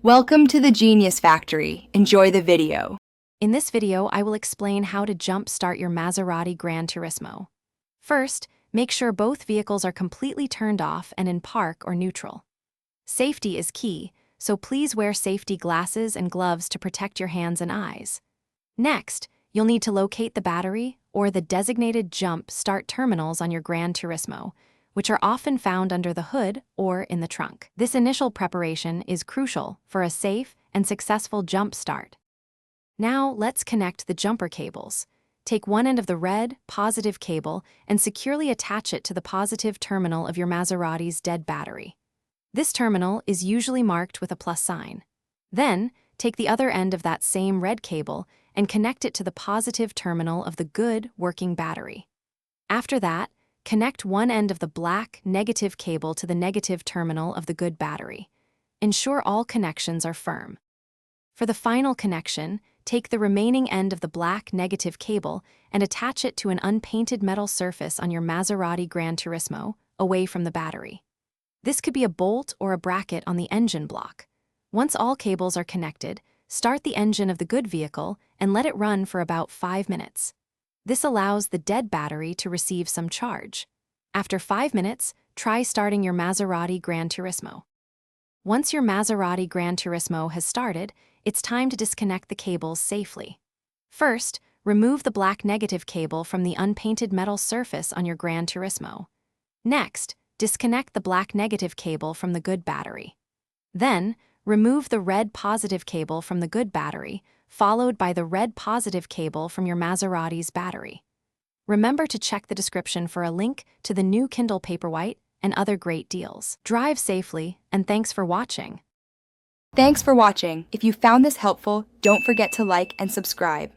Welcome to the Genius Factory. Enjoy the video. In this video, I will explain how to jump-start your Maserati Granturismo. First, make sure both vehicles are completely turned off and in park or neutral. Safety is key, so please wear safety glasses and gloves to protect your hands and eyes. Next, you'll need to locate the battery or the designated jump-start terminals on your Granturismo, which are often found under the hood or in the trunk. This initial preparation is crucial for a safe and successful jump start. Now let's connect the jumper cables. Take one end of the red, positive cable and securely attach it to the positive terminal of your Maserati's dead battery. This terminal is usually marked with a plus sign. Then, take the other end of that same red cable and connect it to the positive terminal of the good, working battery. After that, connect one end of the black, negative cable to the negative terminal of the good battery. Ensure all connections are firm. For the final connection, take the remaining end of the black, negative cable and attach it to an unpainted metal surface on your Maserati Granturismo, away from the battery. This could be a bolt or a bracket on the engine block. Once all cables are connected, start the engine of the good vehicle and let it run for about 5 minutes. This allows the dead battery to receive some charge. After 5 minutes, try starting your Maserati Granturismo. Once your Maserati Granturismo has started, it's time to disconnect the cables safely. First, remove the black negative cable from the unpainted metal surface on your Granturismo. Next, disconnect the black negative cable from the good battery. Then, remove the red positive cable from the good battery, followed by the red positive cable from your Maserati's battery. Remember to check the description for a link to the new Kindle Paperwhite and other great deals. Drive safely, and thanks for watching. Thanks for watching. If you found this helpful, don't forget to like and subscribe.